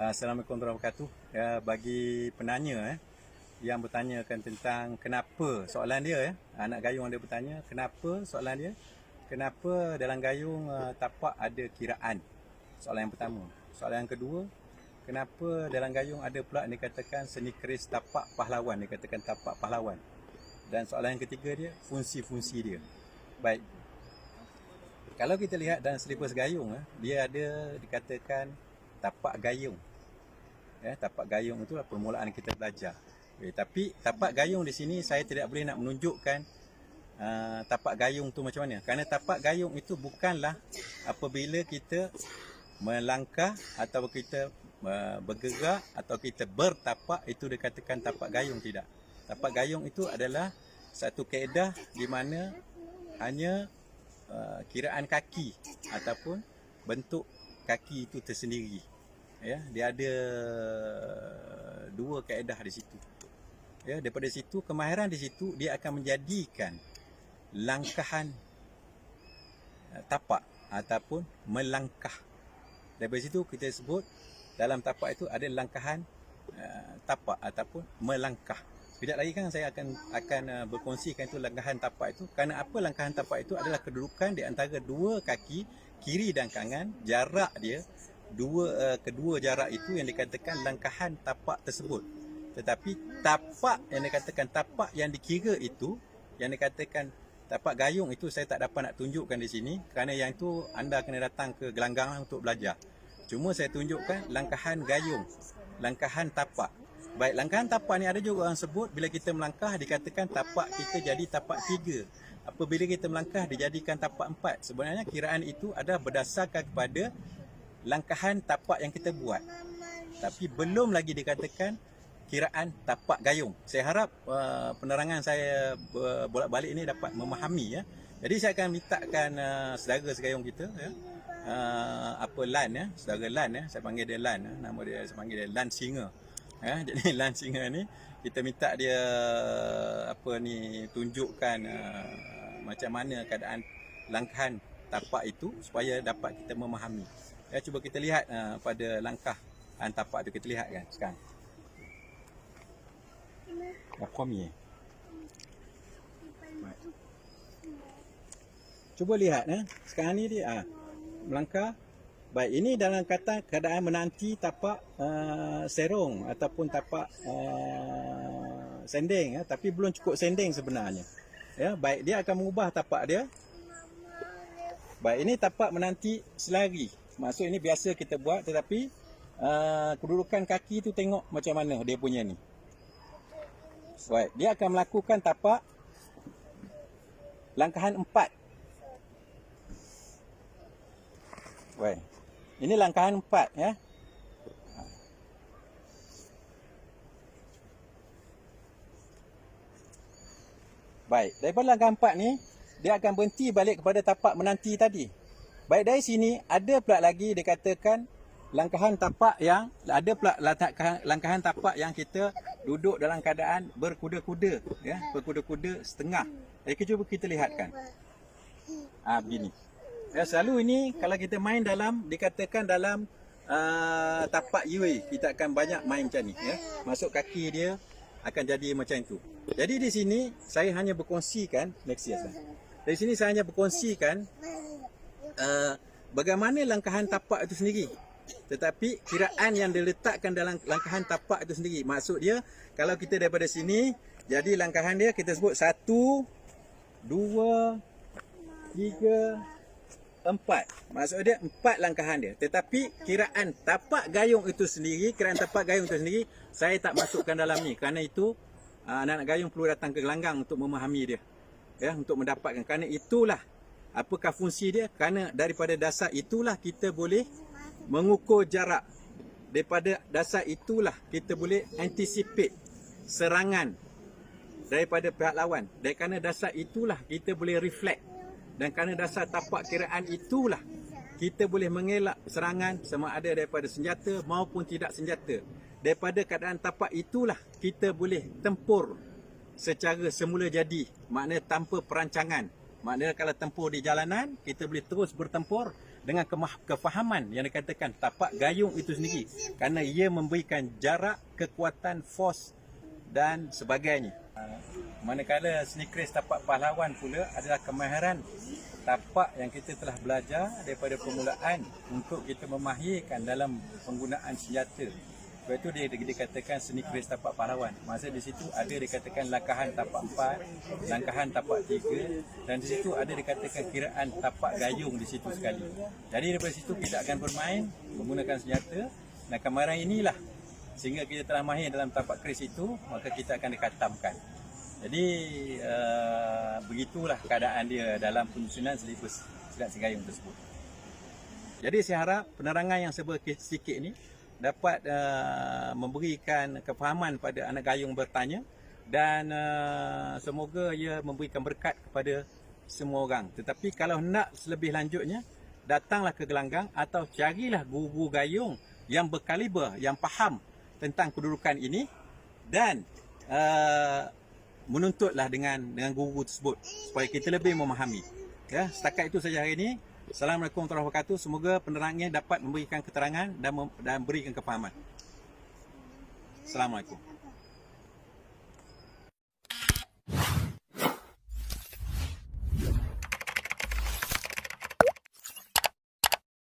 Assalamualaikum warahmatullahi wabarakatuh. Bagi penanya yang bertanyakan tentang kenapa soalan dia anak gayung dia bertanya kenapa soalan dia kenapa dalam gayung tapak ada kiraan. Soalan yang pertama. Soalan yang kedua, kenapa dalam gayung ada pula dikatakan seni keris tapak pahlawan, dikatakan tapak pahlawan. Dan soalan yang ketiga dia fungsi-fungsi dia. Baik. Kalau kita lihat dalam silibus gayung dia ada dikatakan tapak gayung. Tapak gayung itulah permulaan kita belajar. Tapi tapak gayung di sini saya tidak boleh nak menunjukkan tapak gayung tu macam mana. Kerana tapak gayung itu bukanlah apabila kita melangkah atau kita bergerak atau kita bertapak itu dikatakan tapak gayung, tidak. Tapak gayung itu adalah satu kaedah di mana hanya kiraan kaki ataupun bentuk kaki itu tersendiri. Dia ada dua kaedah di situ. Daripada situ, kemahiran di situ dia akan menjadikan langkahan tapak ataupun melangkah. Daripada situ kita sebut dalam tapak itu ada langkahan tapak ataupun melangkah. Sekejap lagi kan saya akan berkongsikan itu langkahan tapak itu. Kerana apa langkahan tapak itu adalah kedudukan di antara dua kaki kiri dan kanan, jarak dia kedua jarak itu yang dikatakan langkahan tapak tersebut. Tetapi tapak yang dikatakan tapak yang dikira itu, yang dikatakan tapak gayung itu saya tak dapat nak tunjukkan di sini kerana yang itu anda kena datang ke gelanggang untuk belajar. Cuma saya tunjukkan langkahan gayung, langkahan tapak. Baik, langkahan tapak ni ada juga orang sebut bila kita melangkah dikatakan tapak kita jadi tapak 3. Apabila kita melangkah dijadikan tapak 4. Sebenarnya kiraan itu adalah berdasarkan kepada langkahan tapak yang kita buat. Tapi belum lagi dikatakan kiraan tapak gayung. Saya harap penerangan saya bolak-balik ini dapat memahami. Jadi saya akan mintakan saudara segayung kita Lan saudara Lan saya panggil dia Lan nama dia, saya panggil dia Lan Singa. Jadi Lan Singa ni kita minta dia tunjukkan macam mana keadaan langkahan tapak itu supaya dapat kita memahami. Cuba kita lihat pada langkah tapak tu, kita lihat kan sekarang. Cuba lihat sekarang ni dia melangkah. Baik, ini dalam kata keadaan menanti tapak serong ataupun tapak sending tapi belum cukup sending sebenarnya. Baik, dia akan mengubah tapak dia. Baik, ini tapak menanti selari. Maksud ini biasa kita buat, tetapi kedudukan kaki tu tengok macam mana dia punya ni. Baik, dia akan melakukan tapak langkahan 4. Baik. Ini langkahan 4 Baik, daripada langkahan 4 ni dia akan berhenti balik kepada tapak menanti tadi. Baik, dari sini ada pula lagi dikatakan langkahan tapak yang langkahan tapak yang kita duduk dalam keadaan berkuda-kuda berkuda-kuda setengah. Jadi cuba kita lihatkan. Begini. Selalu ini kalau kita main dikatakan dalam tapak yue, kita akan banyak main macam ni masuk kaki dia akan jadi macam itu. Jadi di sini saya hanya berkongsikan dari sini saya hanya berkongsikan bagaimana langkahan tapak itu sendiri. Tetapi kiraan yang diletakkan dalam langkahan tapak itu sendiri. Maksud dia kalau kita daripada sini, jadi langkahan dia kita sebut 1, 2, 3, 4. Maksud dia 4 langkahan dia. Tetapi kiraan tapak gayung itu sendiri, saya tak masukkan dalam ni. Kerana itu anak-anak gayung perlu datang ke gelanggang untuk memahami dia. Untuk mendapatkan. Kerana itulah apakah fungsi dia. Kerana daripada dasar itulah kita boleh mengukur jarak. Daripada dasar itulah kita boleh anticipate serangan daripada pihak lawan. Dan kerana dasar itulah kita boleh reflect. Dan kerana dasar tapak kiraan itulah kita boleh mengelak serangan sama ada daripada senjata maupun tidak senjata. Daripada keadaan tapak itulah kita boleh tempur secara semula jadi. Maknanya tanpa perancangan. Maknanya kalau tempur di jalanan, kita boleh terus bertempur. dengan kefahaman yang dikatakan tapak gayung itu sendiri, kerana ia memberikan jarak, kekuatan, force dan sebagainya. Manakala seni keris tapak pahlawan pula adalah kemahiran tapak yang kita telah belajar daripada permulaan untuk kita memahirkan dalam penggunaan senjata. Sebab itu dia dikatakan seni keris tapak pahlawan. Masa di situ ada dikatakan langkahan tapak 4, langkahan tapak 3, dan di situ ada dikatakan kiraan tapak gayung di situ sekali. Jadi daripada situ kita akan bermain menggunakan senjata, dan kemahiran inilah sehingga kita telah mahir dalam tapak keris itu, maka kita akan dikatamkan. Jadi begitulah keadaan dia dalam penyusunan silibus silat segayung tersebut. Jadi saya harap penerangan yang saya beri sedikit ini dapat memberikan kefahaman pada anak gayung bertanya, dan semoga ia memberikan berkat kepada semua orang. Tetapi kalau nak lebih lanjutnya, datanglah ke Gelanggang atau carilah guru-guru gayung yang berkaliber, yang faham tentang kedudukan ini, dan menuntutlah dengan guru tersebut supaya kita lebih memahami. Ya, setakat itu saja hari ini. Assalamualaikum warahmatullahi wabarakatuh. Semoga penerangnya dapat memberikan keterangan dan memberikan kefahaman. Assalamualaikum.